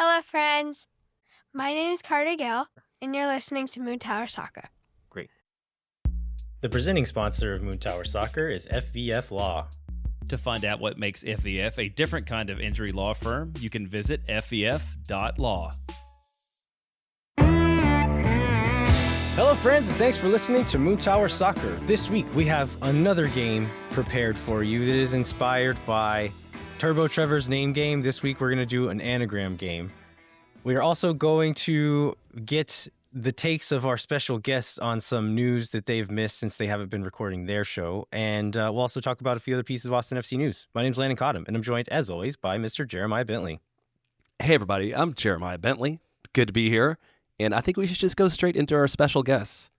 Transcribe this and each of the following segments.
Hello, friends. My name is Carter Gill, and you're listening to Swoontower Soccer. Great. The presenting sponsor of Swoontower Soccer is FVF Law. To find out what makes FVF a different kind of injury law firm, you can visit fvf.law. Hello, friends, and thanks for listening to Swoontower Soccer. This week, we have another game prepared for you that is inspired by Turbo Trevor's name game. This week, we're going to do an anagram game. We are also going to get the takes of our special guests on some news that they've missed since they haven't been recording their show. And we'll also talk about a few other pieces of Austin FC news. My name's Landon Cottam, and I'm joined, as always, by Mr. Jeremiah Bentley. Hey, everybody. I'm Jeremiah Bentley. Good to be here. And I think we should just go straight into our special guests,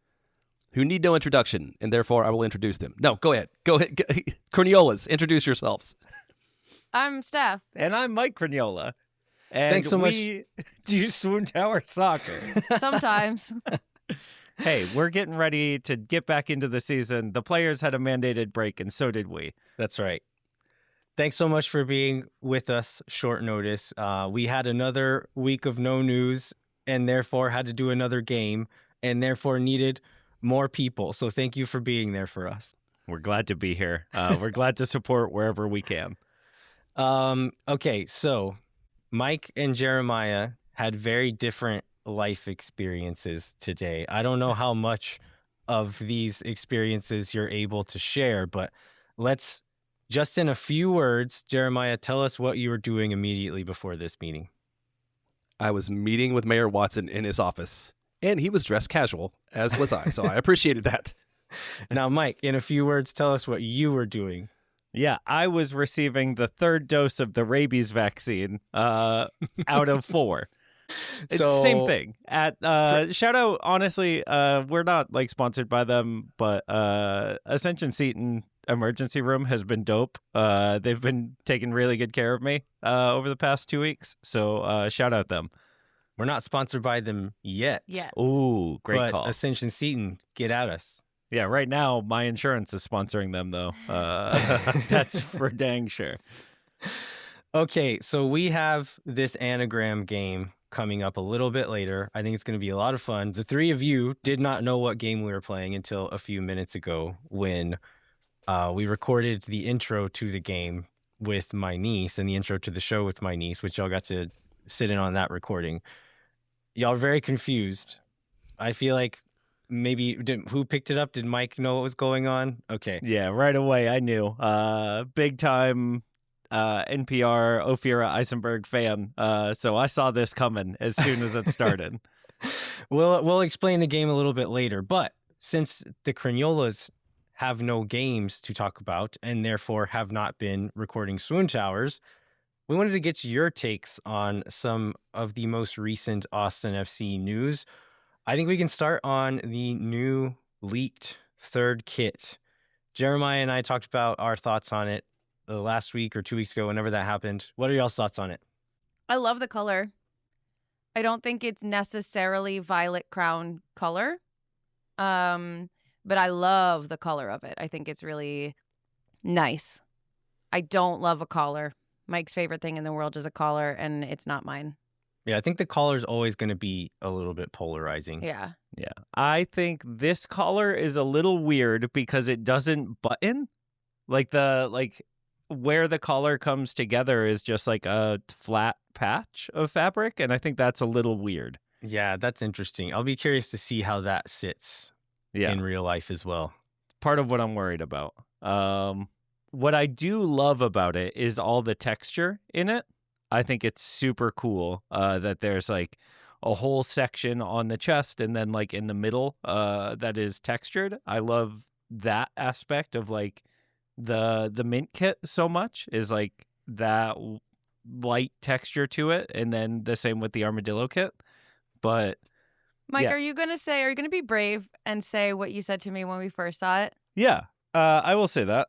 who need no introduction, and therefore I will introduce them. No, go ahead. Go ahead. Crugnolas, introduce yourselves. I'm Steph. And I'm Mike Crugnola. And Thanks so much. we do Swoontower Soccer. Sometimes. Hey, we're getting ready to get back into the season. The players had a mandated break, and so did we. That's right. Thanks so much for being with us short notice. We had another week of no news and therefore had to do another game and therefore needed more people. So thank you for being there for us. We're glad to be here. We're glad to support wherever we can. Okay, so Mike and Jeremiah had very different life experiences today. I don't know how much of these experiences you're able to share, but let's just in a few words, Jeremiah, tell us what you were doing immediately before this meeting. I was meeting with Mayor Watson in his office, and he was dressed casual, as was I, so I appreciated that. Now, Mike, in a few words, tell us what you were doing. Yeah, I was receiving the third dose of the rabies vaccine out of 4. It's the same thing. Shout out, honestly, we're not like sponsored by them, but Ascension Seton emergency room has been dope. They've been taking really good care of me over the past 2 weeks. So shout out them. We're not sponsored by them yet. Ooh, great call. Ascension Seton, get at us. Yeah, right now my insurance is sponsoring them though. That's for dang sure. Okay, so we have this anagram game coming up a little bit later. I think it's going to be a lot of fun. The three of you did not know what game we were playing until a few minutes ago when we recorded the intro to the game with my niece and the intro to the show with my niece, which y'all got to sit in on that recording. Y'all are very confused. I feel like maybe who picked it up? Did Mike know what was going on? Okay. Yeah, right away I knew. Big time NPR Ophira Eisenberg fan. So I saw this coming as soon as it started. We'll explain the game a little bit later, but since the Crugnolas have no games to talk about and therefore have not been recording Swoontowers, we wanted to get your takes on some of the most recent Austin FC news. I think we can start on the new leaked third kit. Jeremiah and I talked about our thoughts on it last week or 2 weeks ago, whenever that happened. What are y'all's thoughts on it? I love the color. I don't think it's necessarily Violet Crown color. But I love the color of it. I think it's really nice. I don't love a collar. Mike's favorite thing in the world is a collar, and it's not mine. Yeah, I think the collar is always going to be a little bit polarizing. Yeah. Yeah. I think this collar is a little weird because it doesn't button. Like where the collar comes together is just like a flat patch of fabric, and I think that's a little weird. Yeah, that's interesting. I'll be curious to see how that sits in real life as well. Part of what I'm worried about. What I do love about it is all the texture in it. I think it's super cool that there's like a whole section on the chest and then like in the middle that is textured. I love that aspect of like the mint kit so much, is like that light texture to it, and then the same with the armadillo kit. But Mike, are you going to be brave and say what you said to me when we first saw it? Yeah, I will say that.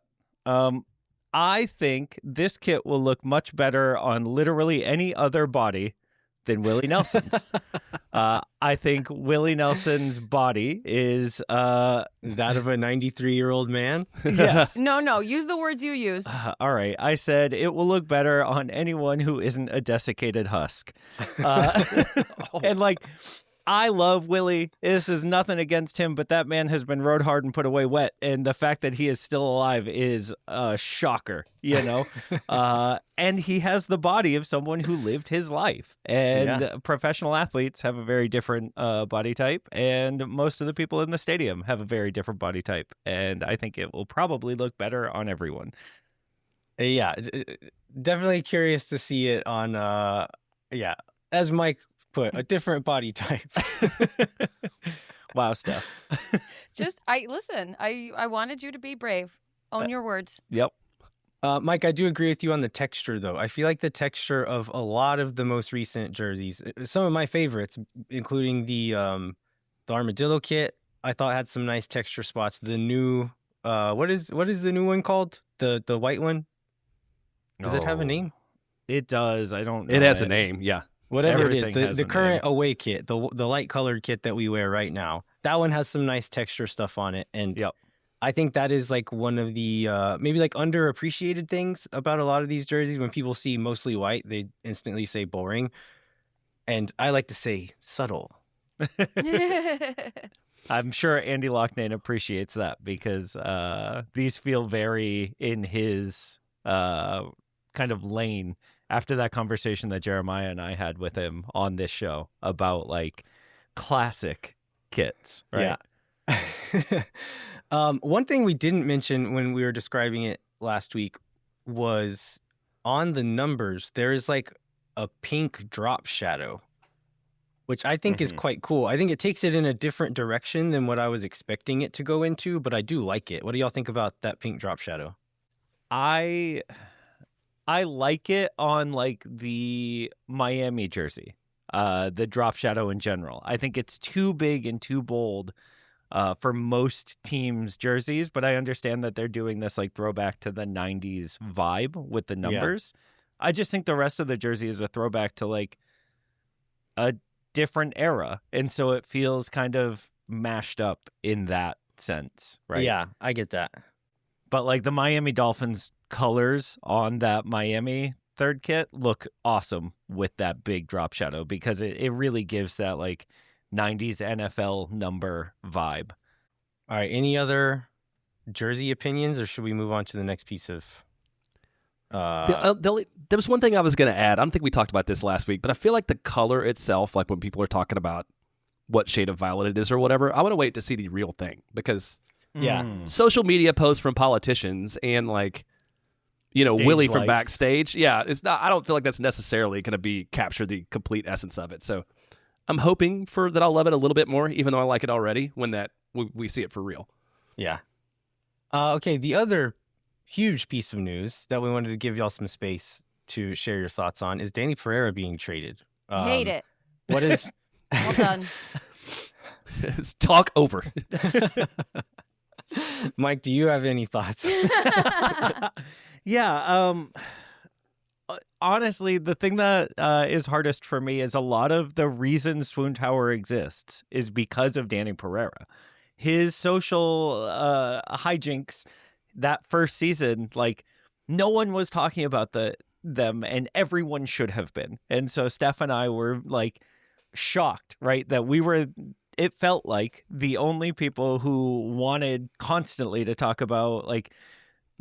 I think this kit will look much better on literally any other body than Willie Nelson's. I think Willie Nelson's body is That of a 93-year-old man? yes. No, use the words you used. All right. I said it will look better on anyone who isn't a desiccated husk. And like, I love Willie. This is nothing against him, but that man has been rode hard and put away wet. And the fact that he is still alive is a shocker, you know? And he has the body of someone who lived his life. And professional athletes have a very different body type. And most of the people in the stadium have a very different body type. And I think it will probably look better on everyone. Yeah, definitely curious to see it on, as Mike put, a different body type. Wow, Steph. I wanted you to be brave. Own your words. Yep. Mike, I do agree with you on the texture, though. I feel like the texture of a lot of the most recent jerseys, some of my favorites, including the Armadillo kit, I thought had some nice texture spots. The new, what is the new one called? The white one? Does it have a name? It does. I don't know. It has a name, yeah. Whatever Everything it is, has the a current name. away kit, the light colored kit that we wear right now, that one has some nice texture stuff on it. And Yep. I think that is like one of the maybe like underappreciated things about a lot of these jerseys. When people see mostly white, they instantly say boring. And I like to say subtle. I'm sure Andy Loughnane appreciates that because these feel very in his kind of lane after that conversation that Jeremiah and I had with him on this show about like classic kits, right? Yeah. One thing we didn't mention when we were describing it last week was on the numbers, there is like a pink drop shadow, which I think is quite cool. I think it takes it in a different direction than what I was expecting it to go into, but I do like it. What do y'all think about that pink drop shadow? I like it on like the Miami jersey, the drop shadow in general. I think it's too big and too bold for most teams' jerseys, but I understand that they're doing this like throwback to the 90s vibe with the numbers. Yeah. I just think the rest of the jersey is a throwback to like a different era. And so it feels kind of mashed up in that sense, right? Yeah, I get that. But like the Miami Dolphins colors on that Miami third kit look awesome with that big drop shadow because it really gives that like 90s NFL number vibe. All right. Any other jersey opinions, or should we move on to the next piece of... There was one thing I was going to add. I don't think we talked about this last week, but I feel like the color itself, like when people are talking about what shade of violet it is or whatever, I want to wait to see the real thing because social media posts from politicians and like, you know, Stage Willie from lights. backstage. Yeah, it's not. I don't feel like that's necessarily going to capture the complete essence of it. So I'm hoping that I'll love it a little bit more, even though I like it already when we see it for real. Yeah. Okay. The other huge piece of news that we wanted to give y'all some space to share your thoughts on is Dani Pereira being traded. Hate it. What is... Well done. It's talk over. Mike, do you have any thoughts? Yeah. Honestly, the thing that is hardest for me is a lot of the reason Swoontower exists is because of Dani Pereira. His social hijinks that first season, like no one was talking about them, and everyone should have been. And so Steph and I were like shocked, right, that we were. It felt like the only people who wanted constantly to talk about like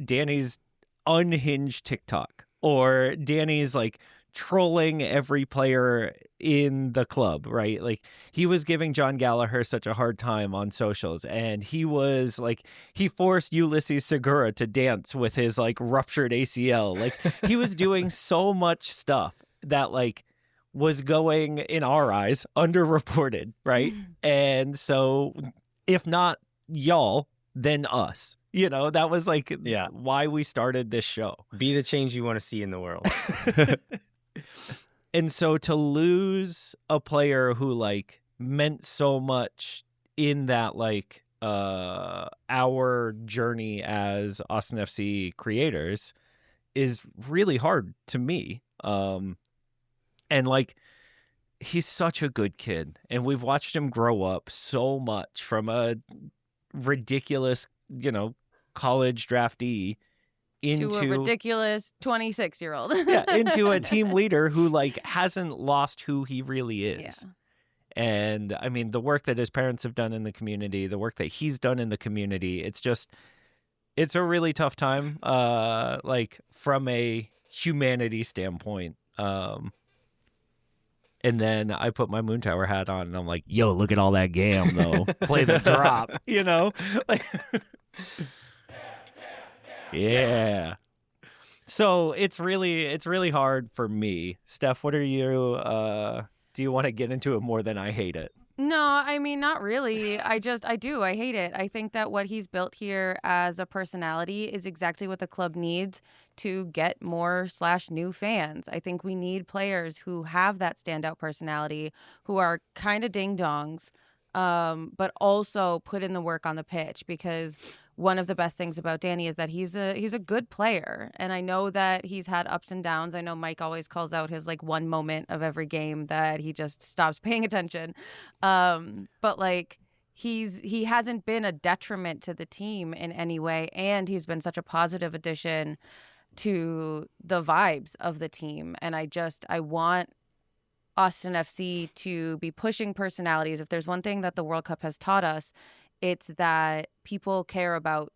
Dani's unhinged TikTok or Dani's like trolling every player in the club, right? Like he was giving John Gallagher such a hard time on socials, and he was like, he forced Ulysses Segura to dance with his like ruptured ACL. Like he was doing so much stuff that like was going, in our eyes, underreported, right? And so if not y'all, then us. You know, that was like why we started this show. Be the change you want to see in the world. And so to lose a player who like meant so much in that like our journey as Austin FC creators is really hard to me. And like he's such a good kid, and we've watched him grow up so much from a ridiculous, college draftee into to a ridiculous 26-year-old. yeah, into a team leader who like hasn't lost who he really is. Yeah. And I mean, the work that his parents have done in the community, the work that he's done in the community, it's a really tough time, like from a humanity standpoint. And then I put my Moontower hat on and I'm like, yo, look at all that gam though. Play the drop, Like, yeah. So it's really hard for me. Steph, what are you do you want to get into it more than I hate it? No, I mean, not really. I do. I hate it. I think that what he's built here as a personality is exactly what the club needs to get more / new fans. I think we need players who have that standout personality, who are kind of ding-dongs, but also put in the work on the pitch, because one of the best things about Dani is that he's a good player. And I know that he's had ups and downs. I know Mike always calls out his like one moment of every game that he just stops paying attention. But like he hasn't been a detriment to the team in any way, and he's been such a positive addition to the vibes of the team. And I want Austin FC to be pushing personalities. If there's one thing that the World Cup has taught us, it's that people care about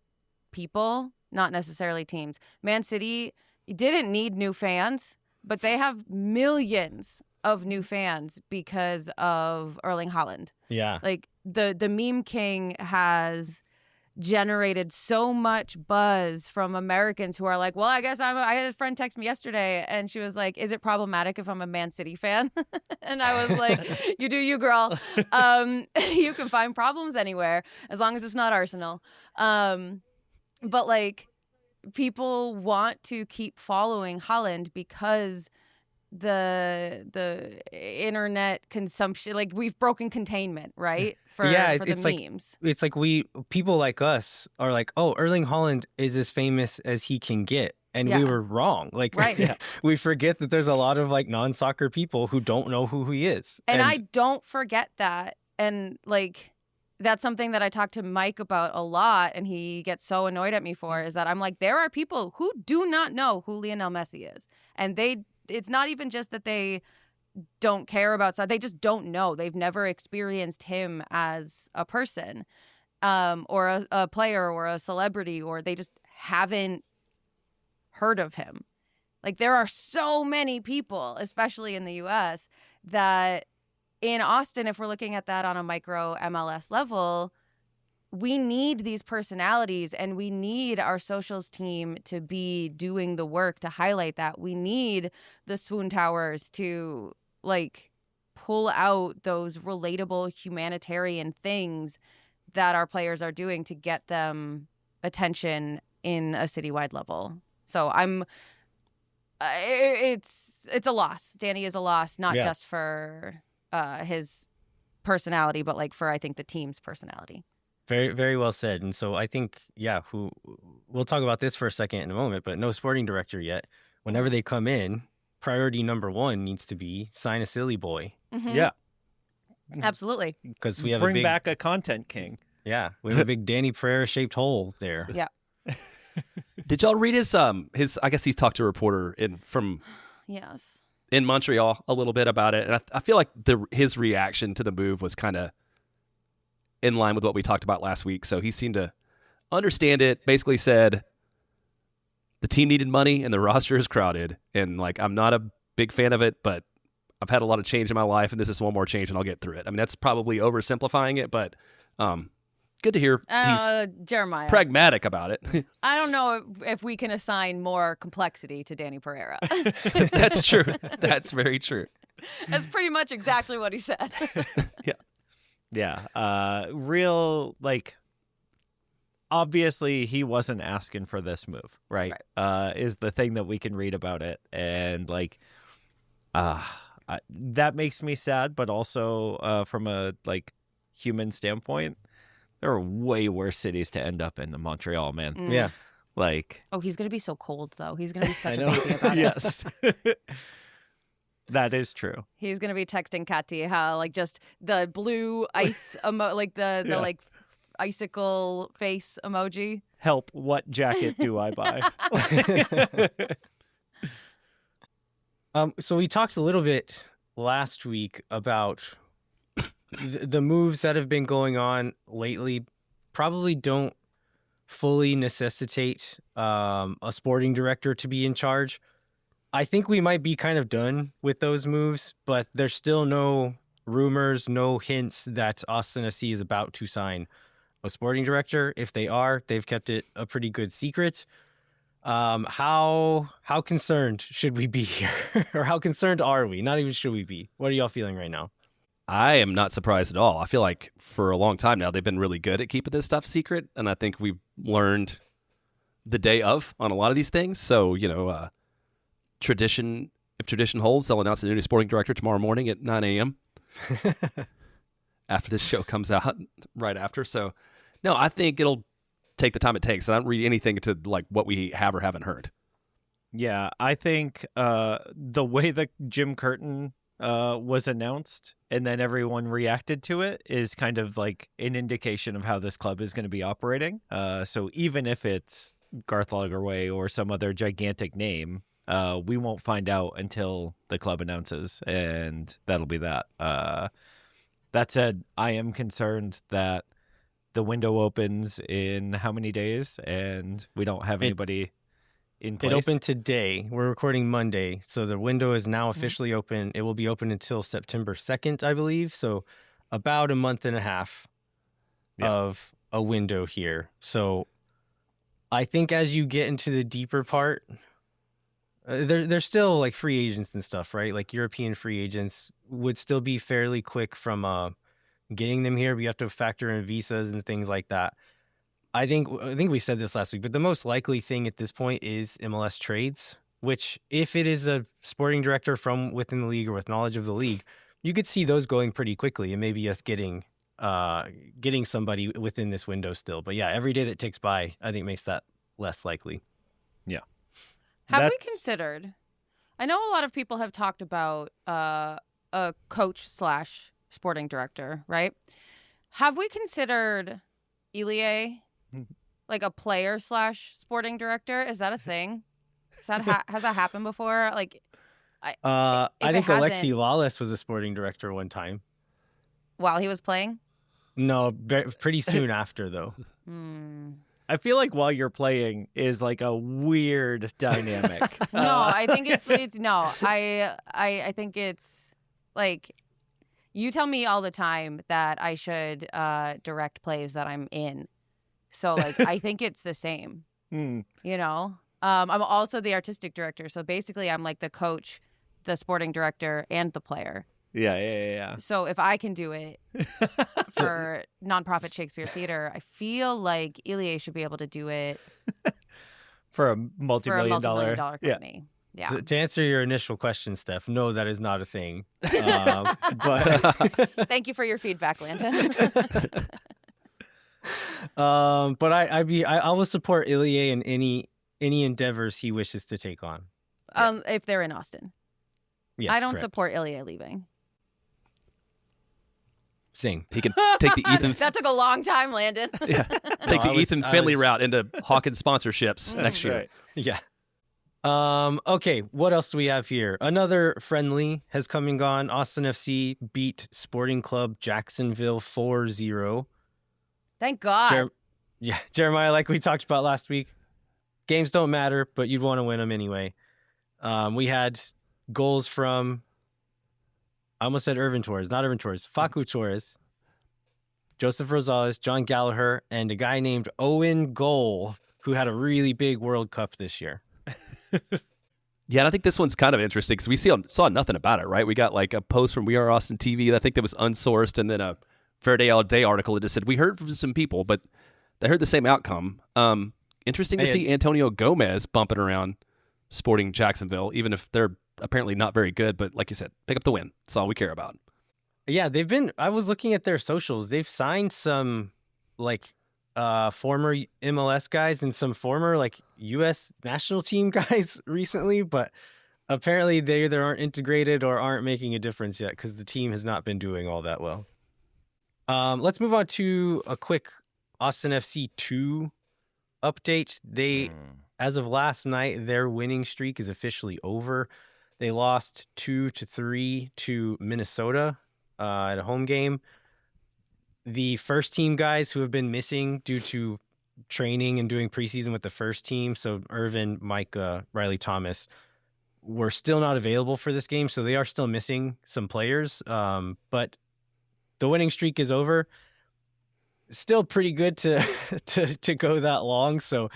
people, not necessarily teams. Man City didn't need new fans, but they have millions of new fans because of Erling Haaland. Yeah. Like the meme king has generated so much buzz from Americans who are like, well, I guess I had a friend text me yesterday and she was like, is it problematic if I'm a Man City fan? And I was like, you do you, girl. You can find problems anywhere as long as it's not Arsenal. But like, people want to keep following Haaland because the internet consumption, like we've broken containment, right? For the memes. It's like people like us are like, oh, Erling Haaland is as famous as he can get. And we were wrong. Like, right. We forget that there's a lot of like non-soccer people who don't know who he is. And I don't forget that. And like, that's something that I talk to Mike about a lot, and he gets so annoyed at me for, is that I'm like, there are people who do not know who Lionel Messi is. And it's not even just that they don't care about stuff. They just don't know. They've never experienced him as a person, or a player or a celebrity, or they just haven't heard of him. Like, there are so many people, especially in the US, that in Austin, if we're looking at that on a micro MLS level, we need these personalities, and we need our socials team to be doing the work to highlight that. We need the Swoontowers to like pull out those relatable humanitarian things that our players are doing to get them attention in a citywide level. So it's a loss. Dani is a loss, not just for his personality, but like for, I think, the team's personality. Very, very well said. And so I think, we'll talk about this for a second in a moment, but no sporting director yet. Whenever they come in, priority number one needs to be sign a silly boy. Mm-hmm. Yeah. Because Because we have bring back a content king. Yeah, we have a big Dani Pereira shaped hole there. Yeah. Did y'all read his I guess he's talked to a reporter Yes. in Montreal a little bit about it, and I feel like his reaction to the move was kind of in line with what we talked about last week. So he seemed to understand it. Basically said the team needed money and the roster is crowded, and like, I'm not a big fan of it, but I've had a lot of change in my life, and this is one more change, and I'll get through it. I mean, that's probably oversimplifying it, but good to hear he's Jeremiah. pragmatic about it. I don't know if we can assign more complexity to Dani Pereira. That's true. That's very true. That's pretty much exactly what he said. Yeah. Real, like, obviously he wasn't asking for this move, right? Is the thing that we can read about it. And like, that makes me sad, but also from a like human standpoint, there are way worse cities to end up in than Montreal, man. Mm. Yeah. Like, Oh, he's going to be so cold, though. He's going to be such a I know. baby about it. Yes. That is true. He's gonna be texting Kati how like just the blue ice like the Yeah. like icicle face emoji. Help, what jacket do I buy? So we talked a little bit last week about the moves that have been going on lately probably don't fully necessitate a sporting director to be in charge. I think we might be kind of done with those moves, but there's still no rumors, no hints that Austin FC is about to sign a sporting director. If they are, they've kept it a pretty good secret. How concerned should we be here? Or how concerned are we? Not even should we be. What are y'all feeling right now? I am not surprised at all. I feel like for a long time now, they've been really good at keeping this stuff secret. And I think we've learned the day of on a lot of these things. So, if tradition holds, they'll announce a new sporting director tomorrow morning at 9 a.m. after this show comes out, right after. So, no, I think it'll take the time it takes. I don't read anything into like what we have or haven't heard. Yeah, I think the way that Jim Curtin was announced and then everyone reacted to it is kind of like an indication of how this club is going to be operating. So even if it's Garth Lagerwey or some other gigantic name, we won't find out until the club announces, and that'll be that. That said, I am concerned that the window opens in how many days and we don't have anybody in place. It opened today. We're recording Monday, so the window is now officially open. It will be open until September 2nd, I believe. So about a month and a half of a window here. So I think as you get into the deeper part, there's still like free agents and stuff, right? Like European free agents would still be fairly quick from getting them here. But you have to factor in visas and things like that. I think we said this last week, but the most likely thing at this point is MLS trades, which if it is a sporting director from within the league or with knowledge of the league, you could see those going pretty quickly and maybe us getting somebody within this window still. But yeah, every day that ticks by, I think makes that less likely. Yeah. Have we considered? I know a lot of people have talked about a coach / sporting director, right? Have we considered Ilie like a player / sporting director? Is that a thing? Has that happened before? Like, I think hasn't- Alexi Lawless was a sporting director one time. while he was playing. No, pretty soon after though. I feel like while you're playing is like a weird dynamic. No, I think it's no. I think it's like you tell me all the time that I should direct plays that I'm in. So like I think it's the same. You know, I'm also the artistic director. So basically, I'm like the coach, the sporting director, and the player. Yeah. So if I can do it for nonprofit Shakespeare Theater, I feel like Ilie should be able to do it For a for a multi-million dollar company. Yeah. So to answer your initial question, Steph, no, that is not a thing. But Thank you for your feedback, Landon. but I will support Ilie in any endeavors he wishes to take on. If they're in Austin. Yes, I don't correct. support Ilie leaving. Sing. He can take the Ethan That took a long time, Landon. take the I was- Ethan I Finley was- route into Hawkins sponsorships next year. Right. Yeah. Okay, what else do we have here? Another friendly has come and gone. Austin FC beat Sporting Club Jacksonville 4-0. Thank God. Jeremiah, like we talked about last week, games don't matter, but you'd want to win them anyway. We had goals from, I almost said Irvin Torres, not Irvin Torres, Facu Torres, Joseph Rosales, John Gallagher, and a guy named Owen Goal, who had a really big World Cup this year. Yeah, and I think this one's kind of interesting because we saw nothing about it, right? We got like a post from We Are Austin TV that I think that was unsourced, and then a Fair Day All Day article that just said, we heard from some people, but they heard the same outcome. Interesting to see Antonio Gomez bumping around Sporting Jacksonville, even if they're apparently not very good, but like you said, pick up the win. That's all we care about. Yeah, I was looking at their socials. They've signed some like former MLS guys and some former like US national team guys recently, but apparently they either aren't integrated or aren't making a difference yet because the team has not been doing all that well. Let's move on to a quick Austin FC 2 update. They, as of last night, their winning streak is officially over. They lost 2-3 to Minnesota at a home game. The first team guys who have been missing due to training and doing preseason with the first team, so Irvin, Micah, Riley Thomas, were still not available for this game, so they are still missing some players. But the winning streak is over. Still pretty good to go that long. So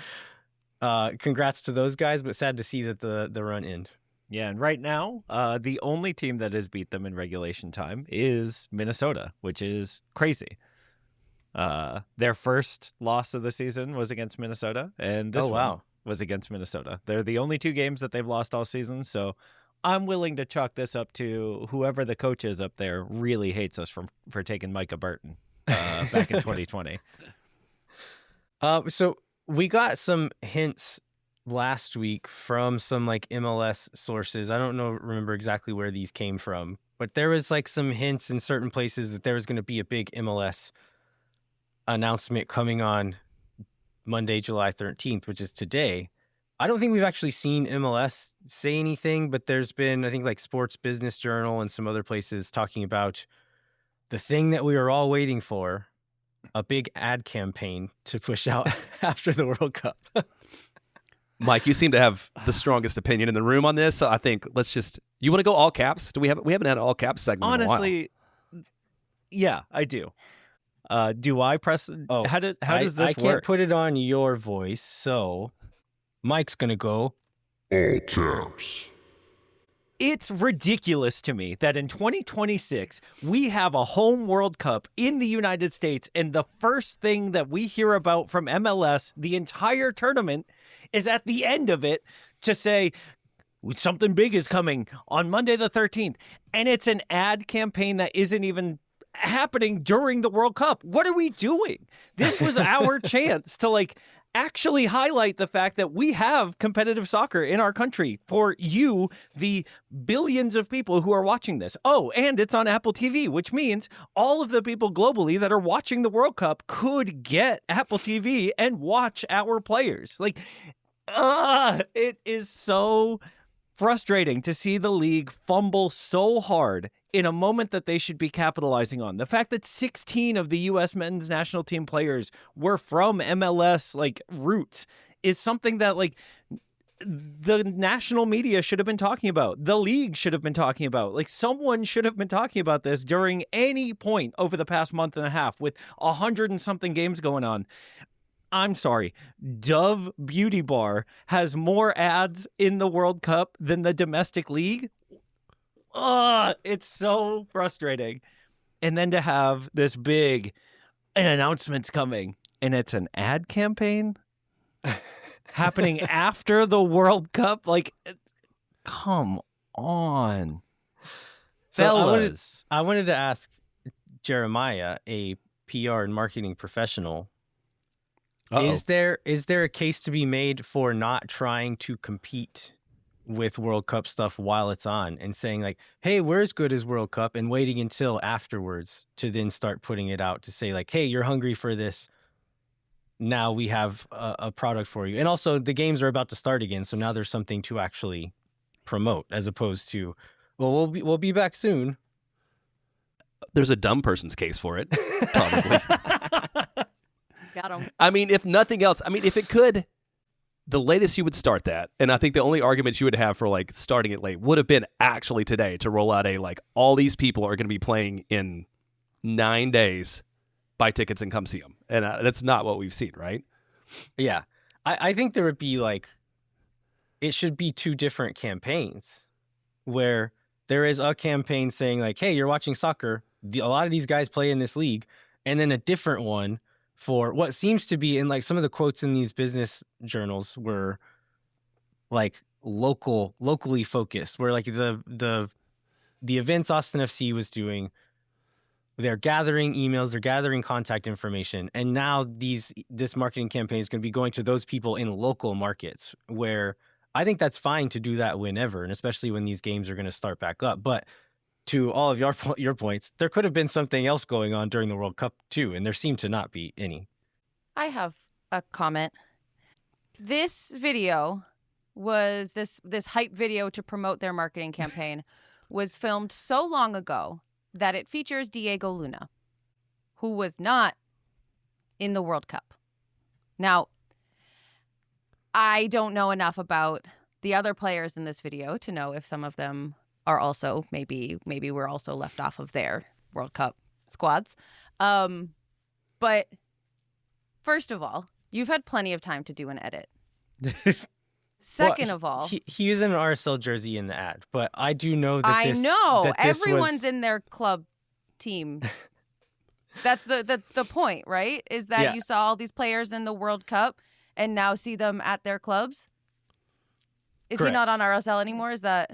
congrats to those guys, but sad to see that the run end. Yeah, and right now, the only team that has beat them in regulation time is Minnesota, which is crazy. Their first loss of the season was against Minnesota, and this one was against Minnesota. They're the only two games that they've lost all season, so I'm willing to chalk this up to whoever the coach is up there really hates us for taking Micah Burton back in 2020. So we got some hints last week from some like MLS sources. I don't remember exactly where these came from, but there was like some hints in certain places that there was going to be a big MLS announcement coming on Monday, July 13th, which is today. I don't think we've actually seen MLS say anything, but there's been, I think, like Sports Business Journal and some other places talking about the thing that we were all waiting for, a big ad campaign to push out after the World Cup. Mike, you seem to have the strongest opinion in the room on this, so I think you want to go all caps? We haven't had an all caps segment in a while. Honestly, yeah, I do. Do I press? Oh, how does this I work? I can't put it on your voice, so Mike's gonna go all caps. It's ridiculous to me that in 2026, we have a home World Cup in the United States, and the first thing that we hear about from MLS the entire tournament is at the end of it to say something big is coming on Monday the 13th. And it's an ad campaign that isn't even happening during the World Cup. What are we doing? This was our chance to actually highlight the fact that we have competitive soccer in our country for you, the billions of people who are watching this. Oh, and it's on Apple TV, which means all of the people globally that are watching the World Cup could get Apple TV and watch our players. It is so frustrating to see the league fumble so hard in a moment that they should be capitalizing on. The fact that 16 of the U.S. men's national team players were from MLS roots is something that the national media should have been talking about. The league should have been talking about. Someone should have been talking about this during any point over the past month and a half with 100 and something games going on. I'm sorry, Dove Beauty Bar has more ads in the World Cup than the domestic league. It's so frustrating. And then to have this big announcement's coming, and it's an ad campaign happening after the World Cup. Come on. So Fellas. I wanted to ask Jeremiah, a PR and marketing professional, is there a case to be made for not trying to compete with World Cup stuff while it's on and saying hey, we're as good as World Cup, and waiting until afterwards to then start putting it out to say hey, you're hungry for this. Now we have a product for you. And also the games are about to start again. So now there's something to actually promote as opposed to, well, we'll be back soon. There's a dumb person's case for it, probably. Got him. I mean, if nothing else, if it could, the latest you would start that, and I think the only argument you would have for starting it late would have been actually today to roll out all these people are going to be playing in 9 days, buy tickets and come see them. And that's not what we've seen, right? Yeah. I think there would be it should be two different campaigns where there is a campaign saying hey, you're watching soccer. A lot of these guys play in this league. And then a different one for what seems to be in some of the quotes in these business journals were locally focused, where the events Austin FC was doing, they're gathering emails, they're gathering contact information, and now this marketing campaign is going to be going to those people in local markets where I think that's fine to do that whenever, and especially when these games are going to start back up. But to all of your points, there could have been something else going on during the World Cup too, and there seemed to not be any. I have a comment. This video was this hype video to promote their marketing campaign was filmed so long ago that it features Diego Luna, who was not in the World Cup. Now, I don't know enough about the other players in this video to know if some of them are also maybe we're also left off of their World Cup squads. But first of all, you've had plenty of time to do an edit. Second of all, he was in an RSL jersey in the ad, but I do know that I know that this everyone's was... in their club team. That's the point, right? Is that Yeah. you saw all these players in the World Cup and now see them at their clubs? Is Correct. he not on RSL anymore? Is that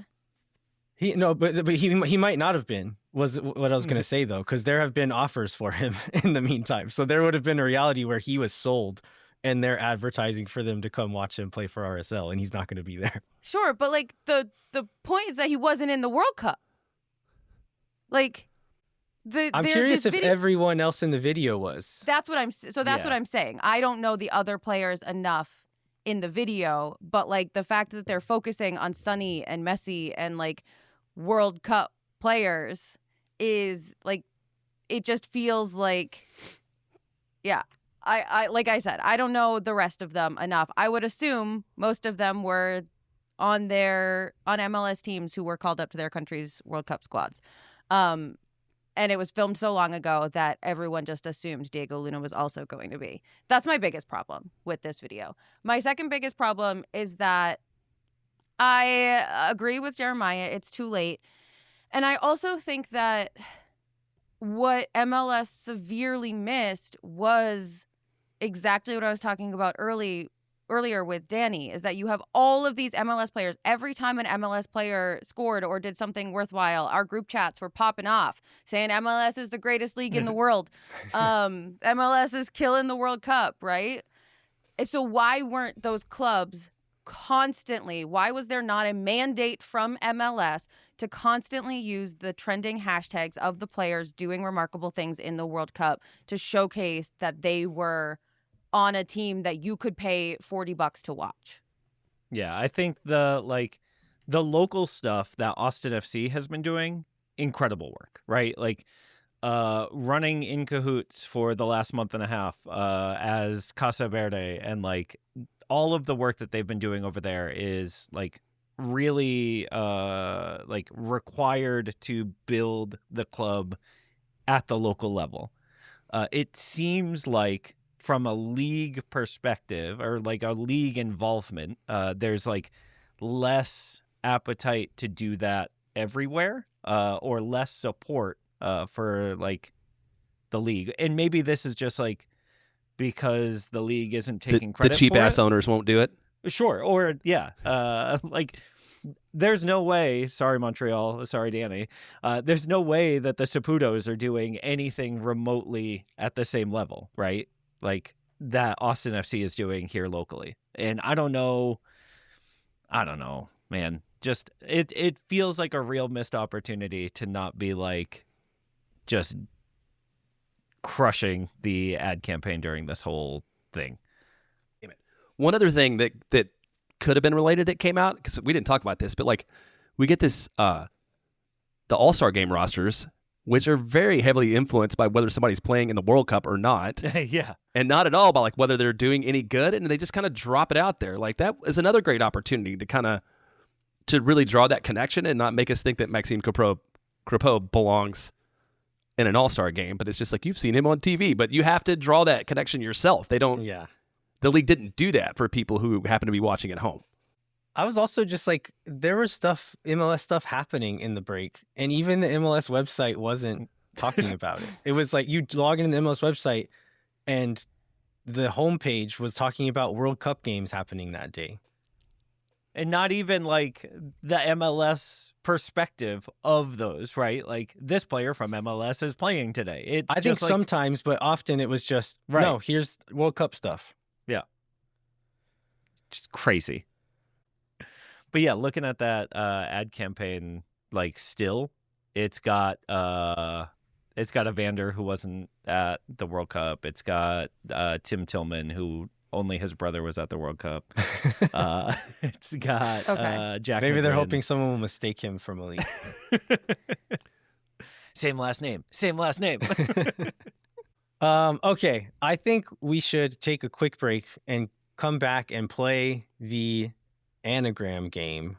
but he might not have been, was what I was going to say, though, because there have been offers for him in the meantime. So there would have been a reality where he was sold and they're advertising for them to come watch him play for RSL, and he's not going to be there. sure? But like the point is that he wasn't in the World Cup. Like I'm curious if everyone else in the video was. That's what I'm what I'm saying. I don't know the other players enough in the video, but like the fact that they're focusing on Sonny and Messi and like World Cup players is like, it just feels like, yeah. I like I said, I don't know the rest of them enough. I would assume most of them were on MLS teams who were called up to their country's World Cup squads. And it was filmed so long ago that everyone just assumed Diego Luna was also going to be. That's my biggest problem with this video. My second biggest problem is that I agree with Jeremiah. It's too late. And I also think that what MLS severely missed was exactly what I was talking about earlier with Dani, is that you have all of these MLS players. Every time an MLS player scored or did something worthwhile, our group chats were popping off saying MLS is the greatest league in the world. MLS is killing the World Cup, right? And so why weren't those clubs constantly, why was there not a mandate from MLS to constantly use the trending hashtags of the players doing remarkable things in the World Cup to showcase that they were on a team that you could pay $40 to watch? Yeah, I think the local stuff that Austin FC has been doing, incredible work, right? Like running in cahoots for the last month and a half as Casa Verde, and like all of the work that they've been doing over there is like really like required to build the club at the local level. It seems like from a league perspective, or like a league involvement, there's like less appetite to do that everywhere, or less support for like the league. And maybe this is just like because the league isn't taking credit. The cheap for ass it. owners won't do it. Sure. Or yeah. Like there's no way, sorry Montreal, sorry Dani, there's no way that the Saputos are doing anything remotely at the same level, right? Like that Austin FC is doing here locally. And I don't know, man. Just it feels like a real missed opportunity to not be like just crushing the ad campaign during this whole thing. One other thing that could have been related that came out, because we didn't talk about this, but like we get this the All-Star game rosters, which are very heavily influenced by whether somebody's playing in the World Cup or not. Yeah. And not at all by like whether they're doing any good, and they just kind of drop it out there. Like that is another great opportunity to kind of to really draw that connection and not make us think that Maxime Crepeau belongs in an All-Star game, but it's just like you've seen him on TV, but you have to draw that connection yourself. They don't. Yeah. The league didn't do that for people who happen to be watching at home. I was also just like, there was MLS stuff happening in the break, and even the MLS website wasn't talking about it. It was like you log in the MLS website, and the homepage was talking about World Cup games happening that day. And not even like the MLS perspective of those, right? Like this player from MLS is playing today. It's I think just like, sometimes, but often it was just, Right. no, here's World Cup stuff. just crazy. But yeah, looking at that ad campaign, like still, it's got Evander who wasn't at the World Cup. It's got Tim Tillman who only his brother was at the World Cup. It's got Jack. Maybe they're McGrinn. hoping someone will mistake him for Malik. Same last name. Same last name. Okay, I think we should take a quick break and come back and play the anagram game.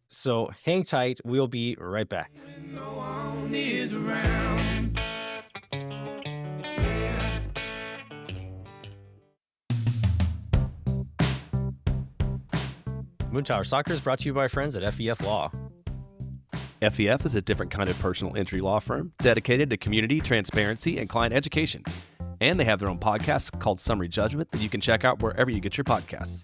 So hang tight. We'll be right back. Moontower Soccer is brought to you by our friends at FEF Law. FEF is a different kind of personal injury law firm dedicated to community, transparency, and client education. And they have their own podcast called Summary Judgment that you can check out wherever you get your podcasts.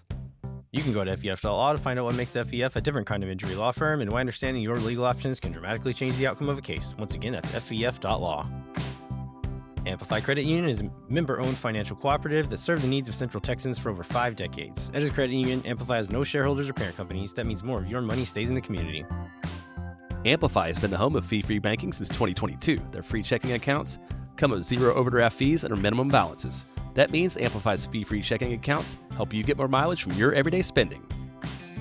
You can go to FEF.law to find out what makes FEF a different kind of injury law firm, and why understanding your legal options can dramatically change the outcome of a case. Once again, that's FEF.law. Amplify Credit Union is a member-owned financial cooperative that served the needs of Central Texans for over 5 decades. As a credit union, Amplify has no shareholders or parent companies. That means more of your money stays in the community. Amplify has been the home of fee-free banking since 2022. Their free checking accounts come with 0 overdraft fees and minimum balances. That means Amplify's fee-free checking accounts help you get more mileage from your everyday spending.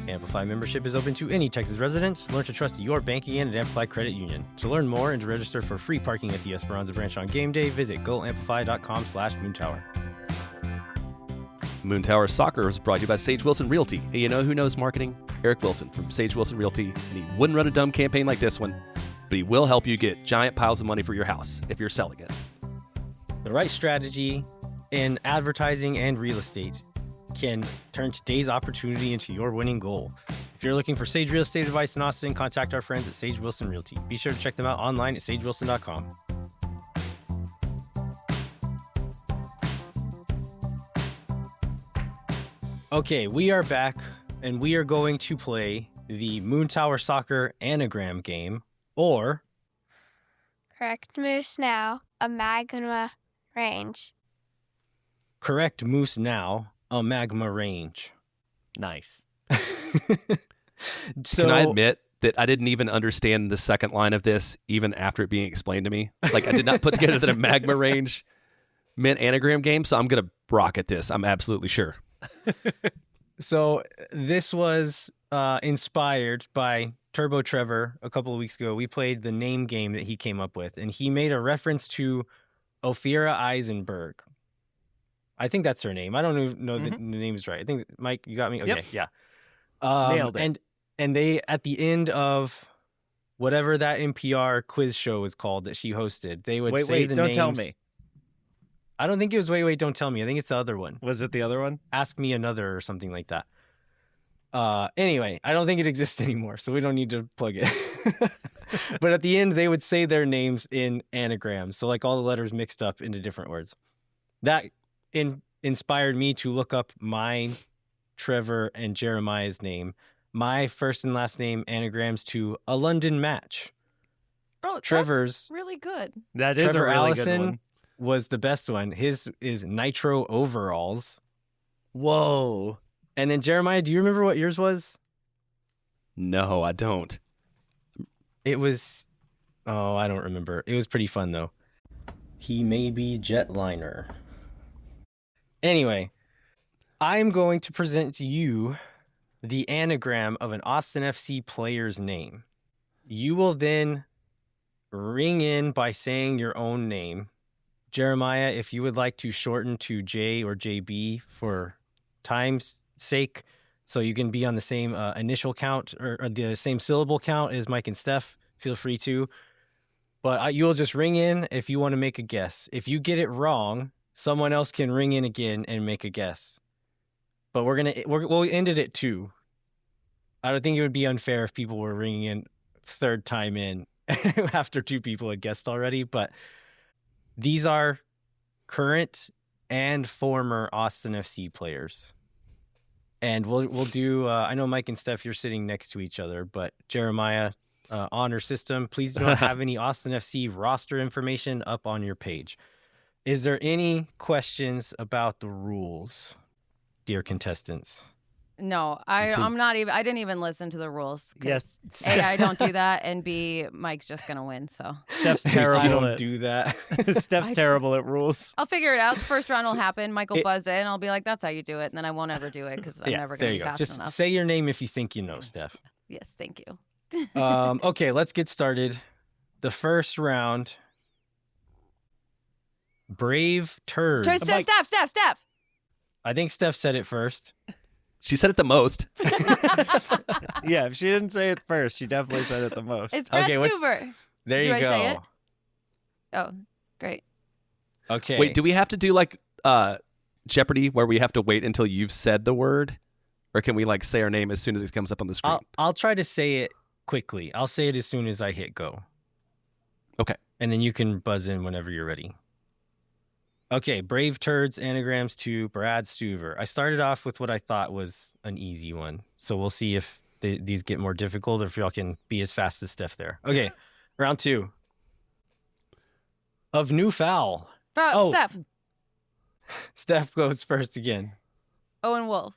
Amplify membership is open to any Texas resident. Learn to trust your bank again at Amplify Credit Union. To learn more and to register for free parking at the Esperanza branch on game day, visit goamplify.com/Moontower. Moontower Soccer is brought to you by Sage Wilson Realty. And you know who knows marketing? Eric Wilson from Sage Wilson Realty. And he wouldn't run a dumb campaign like this one, but he will help you get giant piles of money for your house if you're selling it. The right strategy in advertising and real estate can turn today's opportunity into your winning goal. If you're looking for Sage Real Estate advice in Austin, contact our friends at Sage Wilson Realty. Be sure to check them out online at sagewilson.com. Okay, we are back, and we are going to play the Moontower Soccer anagram game, or Correct moose now, a magma range. Correct Moose Now, a Magma range. Nice. So, Can I admit that I didn't even understand the second line of this even after it being explained to me? Like, I did not put together that a magma range meant anagram game, so I'm going to rocket this. I'm absolutely sure. So this was inspired by Turbo Trevor a couple of weeks ago. We played the name game that he came up with, and he made a reference to Ophira Eisenberg. I think that's her name. I don't even know the name is right. I think, Mike, you got me? Okay, Yep. yeah. Nailed it. And they, at the end of whatever that NPR quiz show was called that she hosted, they would say the don't names. tell me. I don't think it was Wait, Don't Tell Me. I think it's the other one. Was it the other one? Ask Me Another or something like that. Anyway, I don't think it exists anymore, so we don't need to plug it. But at the end, they would say their names in anagrams, so like all the letters mixed up into different words. That inspired me to look up mine, Trevor, and Jeremiah's name. My first and last name anagrams to a London match. Oh, Trevor's that's really good. That is Trevor a really Allison good one. was the best one. His is Nitro Overalls. Whoa. And then Jeremiah, do you remember what yours was? No, I don't. It was, I don't remember. It was pretty fun though. He may be jetliner. Anyway, I'm going to present to you the anagram of an Austin FC player's name. You will then ring in by saying your own name. Jeremiah, if you would like to shorten to J or JB for time's sake, so you can be on the same initial count or the same syllable count as Mike and Steph, feel free to. But you'll just ring in if you want to make a guess. If you get it wrong, someone else can ring in again and make a guess. But we'll end it at 2. I don't think it would be unfair if people were ringing in third time in after 2 people had guessed already. But these are current and former Austin FC players. And we'll do, I know Mike and Steph, you're sitting next to each other, but Jeremiah, honor system, please do not have any Austin FC roster information up on your page. Is there any questions about the rules, dear contestants? No, seem- I'm not even. I didn't even listen to the rules. 'Cause Yes. A, I don't do that, and B, Mike's just gonna win. So Steph's I terrible don't at do that. Steph's I terrible at rules. I'll figure it out. The first round will happen. Mike will It- buzz in. I'll be like, "That's how you do it," and then I won't ever do it because I'm never there gonna you be go. fast Just enough. say your name if you think you know, Steph. Yes, thank you. Okay, let's get started. The first round. Brave turds. Try Steph. I think Steph said it first. She said it the most. Yeah, if she didn't say it first, she definitely said it the most. It's Brad Okay, what's- Stuber. There Do you I go. say it? Oh, great. Okay. Wait, do we have to do like Jeopardy where we have to wait until you've said the word? Or can we like say our name as soon as it comes up on the screen? I'll try to say it quickly. I'll say it as soon as I hit go. Okay. And then you can buzz in whenever you're ready. Okay, Brave Turds, anagrams to Brad Stuver. I started off with what I thought was an easy one. So we'll see if these get more difficult or if y'all can be as fast as Steph there. Okay, round 2. Of new foul. Oh. Steph. Steph goes first again. Owen Wolf.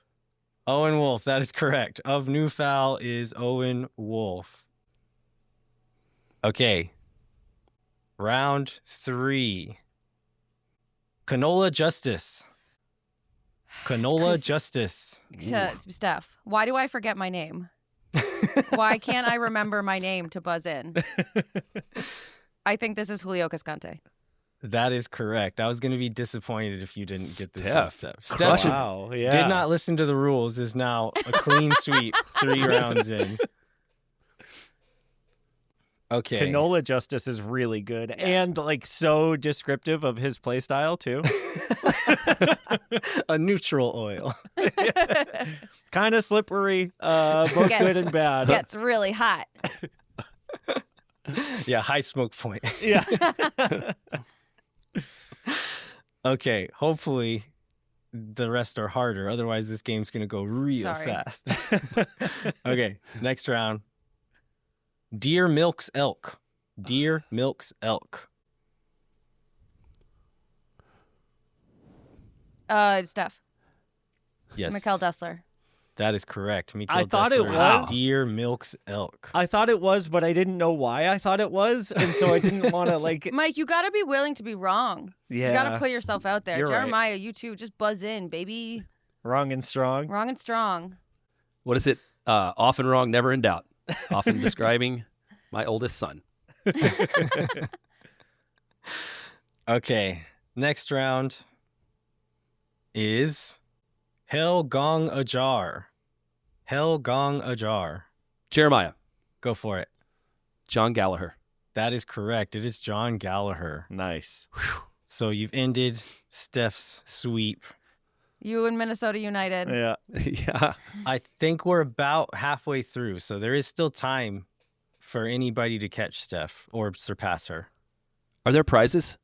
Owen Wolf, that is correct. Of new foul is Owen Wolf. Okay. Round 3. Canola Justice. Canola Chris- Justice. Steph. Why do I forget my name? Why can't I remember my name to buzz in? I think this is Julio Cascante. That is correct. I was going to be disappointed if you didn't get this one, Steph. Steph. Crushing Steph it. Wow, yeah. did not listen to the rules, is now a clean sweep 3 rounds in. Okay. Canola Justice is really good and like so descriptive of his play style too. A neutral oil. Kind of slippery, both Gets- good and bad. Gets really hot. Yeah, high smoke point. Yeah. Okay, hopefully the rest are harder. Otherwise, this game's going to go real Sorry. fast. Okay, next round. Deer milks elk. Deer milks elk. Steph. Yes. Mikkel Dessler. That is correct. I thought it Dessler, was. Deer milks elk. I thought it was, but I didn't know why I thought it was, and so I didn't want to like. Mike, you got to be willing to be wrong. Yeah, You got to put yourself out there. You're right. Jeremiah, you too. Just buzz in, baby. wrong and strong. Wrong and strong. What is it? Often wrong, never in doubt. Often describing my oldest son. Okay, next round is Hell Gong Ajar. Hell Gong Ajar. Jeremiah. Go for it. John Gallagher. That is correct. It is John Gallagher. Nice. So you've ended Steph's sweep. You and Minnesota United. Yeah. Yeah. I think we're about halfway through, so there is still time for anybody to catch Steph or surpass her. Are there prizes?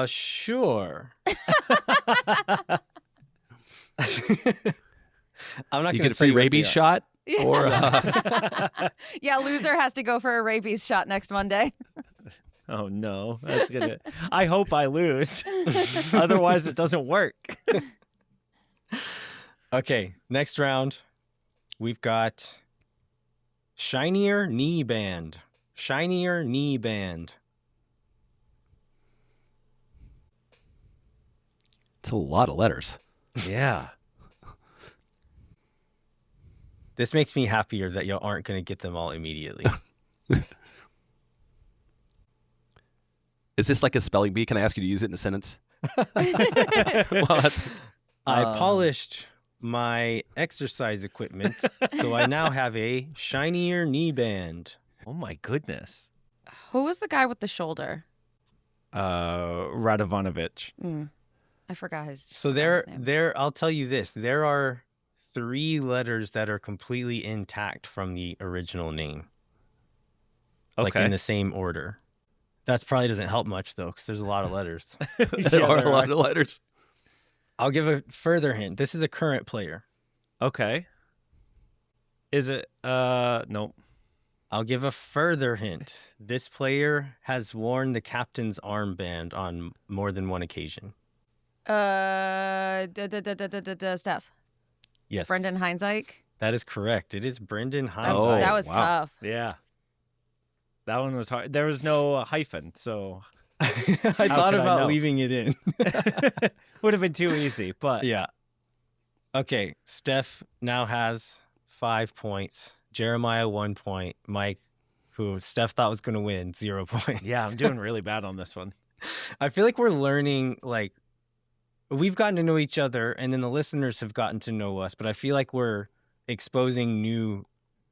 Sure. I'm not You gonna get a tell free you what they rabies are. shot? Or Yeah, loser has to go for a rabies shot next Monday. Oh no, that's gonna. I hope I lose. Otherwise, it doesn't work. Okay, next round, we've got Shinier Knee Band. Shinier Knee Band. it's a lot of letters. Yeah. This makes me happier that y'all aren't going to get them all immediately. Is this like a spelling bee? Can I ask you to use it in a sentence? What? I polished my exercise equipment, so I now have a shinier knee band. Oh my goodness. Who was the guy with the shoulder? Radovanovich. I forgot his. So his name. I'll tell you this. There are 3 letters that are completely intact from the original name. Like Okay. in the same order. That probably doesn't help much though, because there's a lot of letters. There are a lot of letters. I'll give a further hint. This is a current player. Okay. Is it? Nope. I'll give a further hint. This player has worn the captain's armband on more than one occasion. Steph. Yes. Brendan Heinzike. That is correct. It is Brendan That's, Heinzike. that was wow. tough. Yeah. That one was hard. There was no hyphen, so I thought could I know? about leaving it in. would have been too easy. But Yeah. Okay. Steph now has 5 points. Jeremiah 1 point. Mike, who Steph thought was going to win, 0 points. yeah, I'm doing really bad on this one. I feel like we're learning, like, we've gotten to know each other and then the listeners have gotten to know us, but I feel like we're exposing new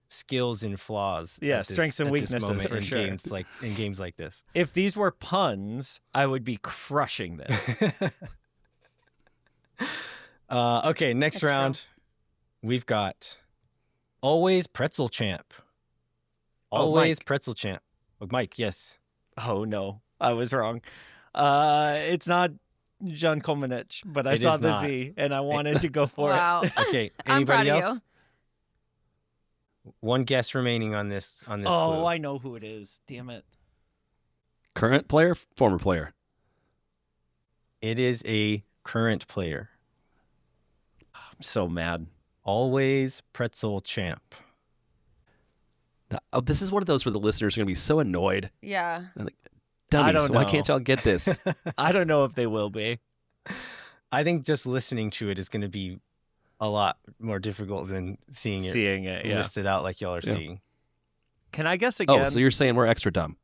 skills and flaws. Yeah, at this- strengths and at this weaknesses moment for in sure. games like this. If these were puns, I would be crushing this. Okay, next That's true. round, we've got Always Pretzel Champ. Always Mike. Pretzel Champ. Oh, Mike, yes. Oh no, I was wrong. It's not John Kolmanich, but I It saw is the not. Z and I wanted to go for Wow. it. Okay, I'm proud anybody of else? One guess remaining on this Oh, clue. I know who it is. Damn it. Current player, former player. It is a current player. I'm so mad. Always Pretzel Champ. Oh, this is one of those where the listeners are going to be so annoyed. Yeah. Dummies, don't why know. can't y'all get this? I don't know if they will be. I think just listening to it is going to be a lot more difficult than seeing it Seeing it, yeah. listed out like y'all are Yeah. seeing. Can I guess again? Oh, so you're saying we're extra dumb.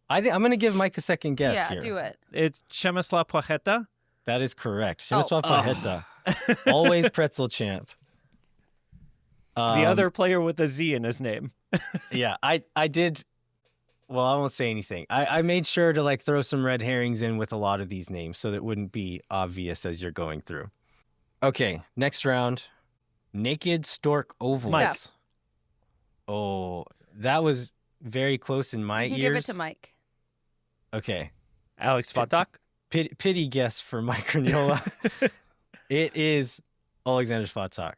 I'm going to give Mike a second guess yeah, here. do it. It's Przemysław Płacheta. That is correct. Oh. Przemysław Płacheta. Always Pretzel Champ. The Um, other player with a Z in his name. Yeah, I did. Well, I won't say anything. I made sure to like throw some red herrings in with a lot of these names so that it wouldn't be obvious as you're going through. Okay, next round. Naked Stork Ovals. Mike. Steph. Oh, that was very close in my You can ears. give it to Mike. Okay. Alex Fatak. Pity guess for Mike Crugnola. It is Alexander Svatak.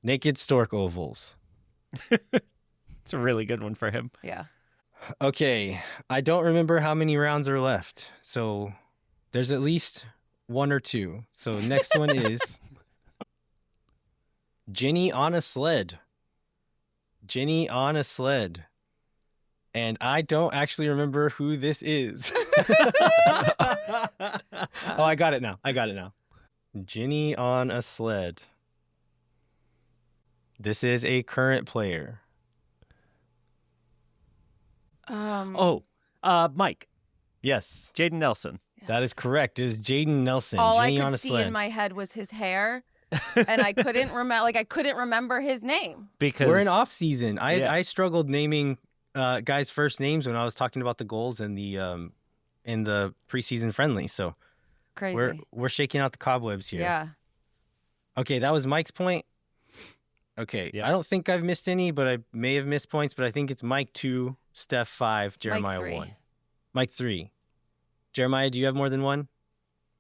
Naked Stork Ovals. It's a really good one for him. Yeah. Okay, I don't remember how many rounds are left. So there's at least one or two. So next one is Jenny on a Sled. Jenny on a Sled. And I don't actually remember who this is. Oh, I got it now. Jenny on a Sled. This is a current player. Mike. Yes, Jaden Nelson. that is correct. It is Jaden Nelson. All Jenny I on could a see Sled. in my head was his hair, and I couldn't remember. Like I couldn't remember his name. Because We're in off season. Yeah. I struggled naming guys' first names when I was talking about the goals in the preseason friendly. So Crazy. we're shaking out the cobwebs here. Yeah. Okay, that was Mike's point. Okay, Yeah. I don't think I've missed any, but I may have missed points. But I think it's Mike 2, Steph 5, Jeremiah 3. 1. Mike 3. Jeremiah, do you have more than one?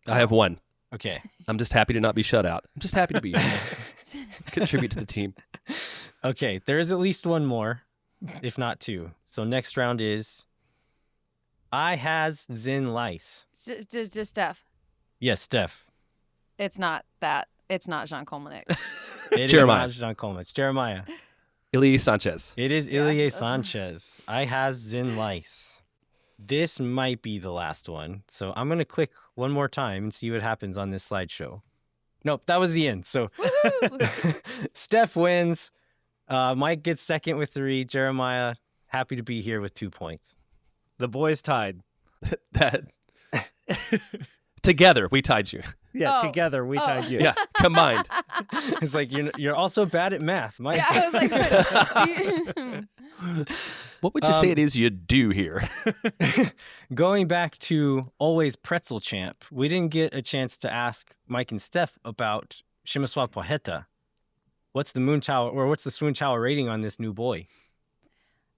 I have one. Okay. I'm just happy to not be shut out. I'm just happy to be here. Contribute to the team. Okay, there is at least one more, if not two. So next round is I has Zin Lice. Just Steph. Yes, Steph. It's not that. It's not Jean Colmanic. It is Jeremiah. not Jean Coleman. It's Jeremiah. Ilie Sanchez. It is Yeah, Ilie that's- Sanchez. I has Zin Lice. This might be the last one. So I'm going to click one more time and see what happens on this slideshow. Nope, that was the end. So Woohoo! Steph wins. Mike gets second with 3. Jeremiah, happy to be here with 2 points. the boys tied. That together we tied you. Yeah, Oh. together we Oh. tied you. Yeah, combined. It's like you're also bad at math, Mike. Yeah, I was like, What would you say it is you do here? Going back to Always Pretzel Champ, we didn't get a chance to ask Mike and Steph about Przemysław Płacheta. What's the Swoontower rating on this new boy?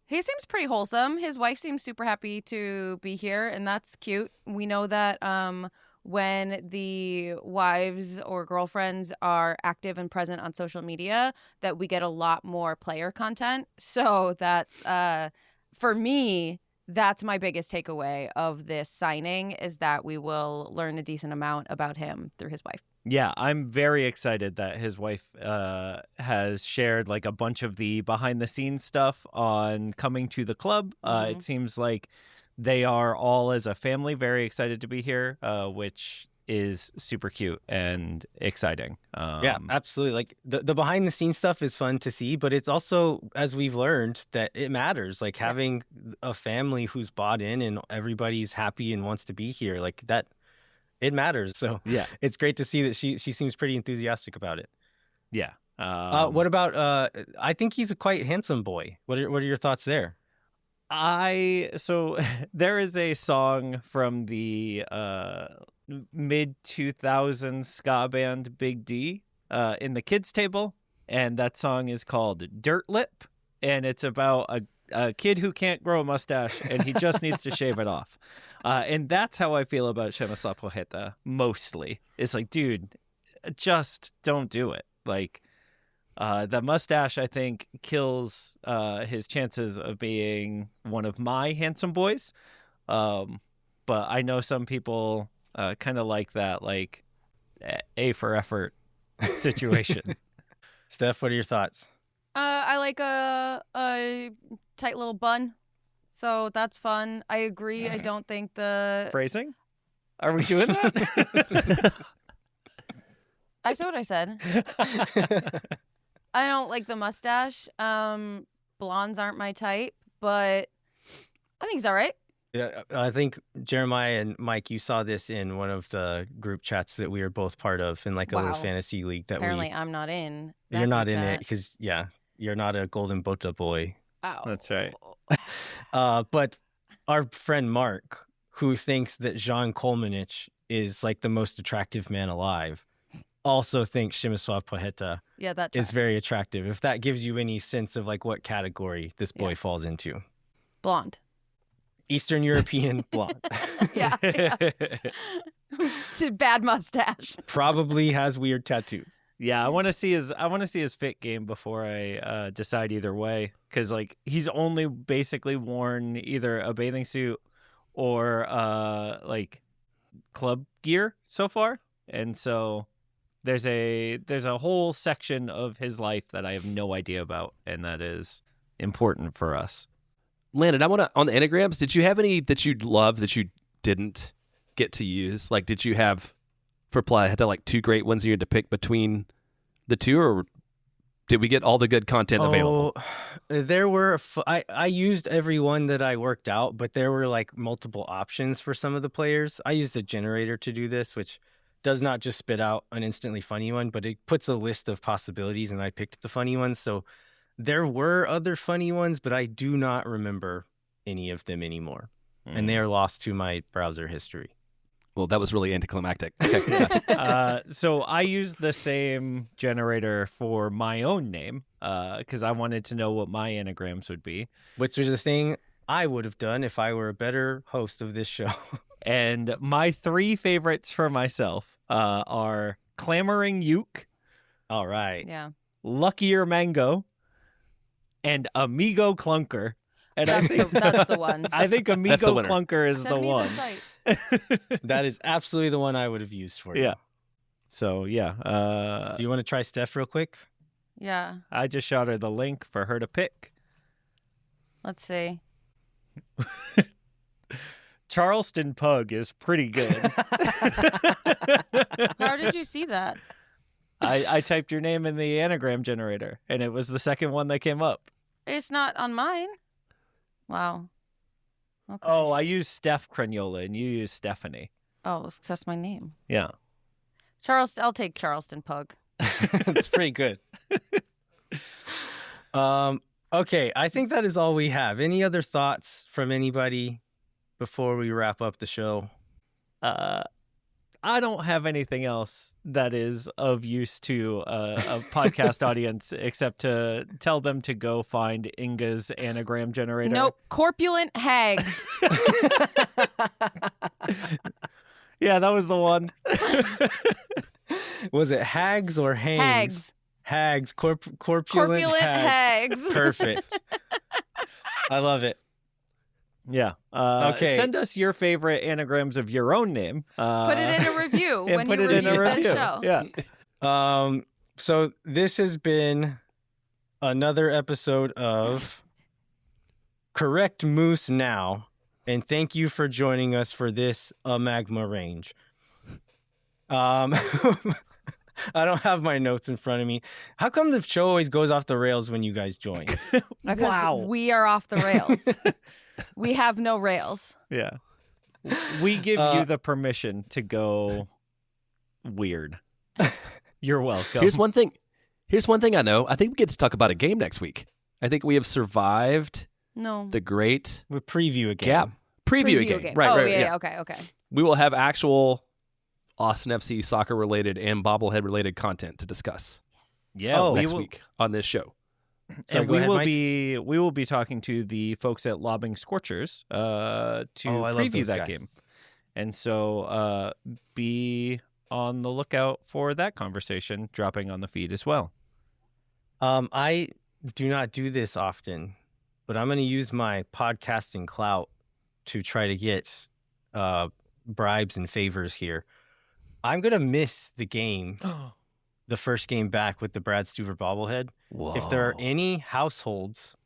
he seems pretty wholesome. His wife seems super happy to be here, and that's cute. We know that when the wives or girlfriends are active and present on social media, that we get a lot more player content. So that's for me, that's my biggest takeaway of this signing is that we will learn a decent amount about him through his wife. Yeah, I'm very excited that his wife has shared like a bunch of the behind the scenes stuff on coming to the club. It seems like they are all as a family very excited to be here, which is super cute and exciting. Yeah, absolutely. Like the behind the scenes stuff is fun to see, but it's also, as we've learned, that it matters. Like having a family who's bought in and everybody's happy and wants to be here, like that, it matters. So yeah, it's great to see that she seems pretty enthusiastic about it. Yeah. What about? I think he's a quite handsome boy. What are your thoughts there? So there is a song from the mid 2000s ska band Big D in the kids table, and that song is called Dirt Lip, and it's about a kid who can't grow a mustache and he just needs to shave it off, and that's how I feel about Przemysław Płacheta mostly. It's like, dude, just don't do it. Like the mustache, I think, kills his chances of being one of my handsome boys, but I know some people kind of like that, like A for effort situation. Steph, what are your thoughts? I like a tight little bun, so that's fun. I agree. I don't think the Phrasing? Are we doing that? I said what I said. I don't like the mustache. Blondes aren't my type, but I think he's all right. Yeah, I think Jeremiah and Mike, you saw this in one of the group chats that we were both part of in like a little Wow. fantasy league that Apparently, I'm not in. that you're not group in it chat. because you're not a golden bota boy. Oh. That's right. But our friend Mark, who thinks that Jean Kolmanich is like the most attractive man alive, also thinks Przemysław Płacheta Yeah, that is tracks. very attractive. If that gives you any sense of like what category this boy Yeah. falls into. blonde. Eastern European blonde. Yeah. To bad mustache. Probably has weird tattoos. Yeah, I want to see his fit game before I decide either way, because like he's only basically worn either a bathing suit or like club gear so far, and so there's a whole section of his life that I have no idea about, and that is important for us. Landon, I want to, on the anagrams, did you have any that you loved that you didn't get to use? Like, did you have, for Płacheta, like 2 great ones you had to pick between the 2, or did we get all the good content available? There were, I used every one that I worked out, but there were like multiple options for some of the players. I used a generator to do this, which does not just spit out an instantly funny one, but it puts a list of possibilities, and I picked the funny ones. So there were other funny ones, but I do not remember any of them anymore. And they are lost to my browser history. Well, that was really anticlimactic. Okay, gotcha. So I used the same generator for my own name because I wanted to know what my anagrams would be. Which was the thing I would have done if I were a better host of this show. And my 3 favorites for myself are Clamoring Uke, All right. Yeah. Luckier Mango, and Amigo Clunker. And That's the one. I think the Amigo winner. Clunker is Send the me one. site. That is absolutely the one I would have used for you. Yeah. So yeah, Do you want to try Steph real quick? Yeah. I just shot her the link for her to pick. Let's see. Charleston Pug is pretty good. How did you see that? I typed your name in the anagram generator, and it was the second one that came up. It's not on mine. Wow. Okay. Oh, I used Steph Crugnola, and you used Stephanie. Oh, that's my name. Yeah. I'll take Charleston Pug. It's pretty good. Okay, I think that is all we have. Any other thoughts from anybody before we wrap up the show? I don't have anything else that is of use to a podcast audience except to tell them to go find Inga's anagram generator. Nope. Corpulent hags. Yeah, that was the one. Was it hags or hangs? Hags. Hags. Corpulent Corpulent hags. hags. Perfect. I love it. Yeah. Okay. Send us your favorite anagrams of your own name. Put it in a review and when put you it in review a this review. show. Yeah. So this has been another episode of Correct Moose Now, and thank you for joining us for this Magma range. I don't have my notes in front of me. How come the show always goes off the rails when you guys join? Because we are off the rails. We have no rails. Yeah. We give you the permission to go weird. You're welcome. Here's one thing I know. I think we get to talk about a game next week. I think we have survived No. the great We preview a game. gap. Preview a game. Right, oh, right, yeah. Okay. We will have actual Austin FC soccer related and bobblehead related content to discuss Yeah, next week on this show. So and go we ahead, will Mike. we will be talking to the folks at Lobbing Scorchers to I love preview those that guys. game. And so be on the lookout for that conversation dropping on the feed as well. I do not do this often, but I'm going to use my podcasting clout to try to get bribes and favors here. I'm going to miss the game, the first game back with the Brad Stuver bobblehead. Whoa. If there are any households,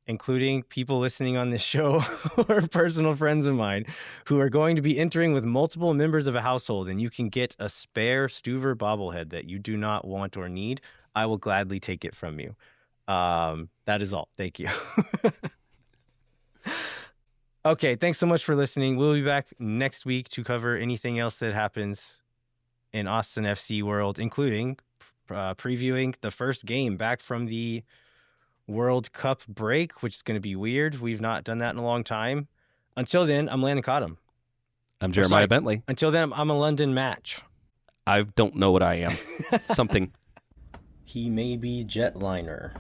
including people listening on this show or personal friends of mine, who are going to be entering with multiple members of a household, and you can get a spare Stuver bobblehead that you do not want or need, I will gladly take it from you. That is all. Thank you. Okay, thanks so much for listening. We'll be back next week to cover anything else that happens in Austin FC world, including previewing the first game back from the World Cup break, which is going to be weird. We've not done that in a long time. Until then, I'm Landon Cottam. I'm Jeremiah Bentley. Until then, I'm a London Match. I don't know what I am. Something. He may be Jetliner.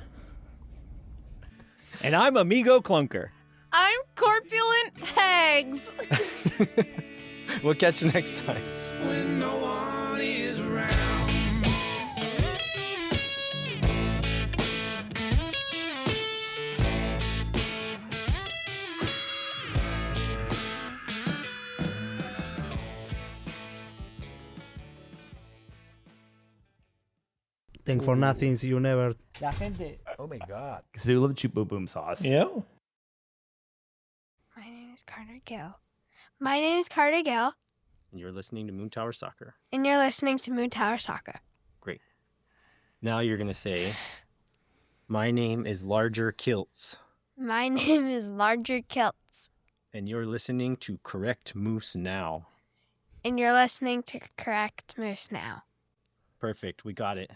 And I'm Amigo Clunker. I'm Corpulent Hags. We'll catch you next time. When no one is around. Think for nothing, you never. La gente. Oh my God. Because they love cheap boom boom sauce. Yeah. My name is Carter Gill. My name is Carter Gill, And you're listening to Moon Tower Soccer. and you're listening to Moon Tower Soccer. Great. Now you're going to say, my name is Larger Kilts. My name is Larger Kilts, And you're listening to Correct Moose Now. and you're listening to Correct Moose Now. Perfect. We got it.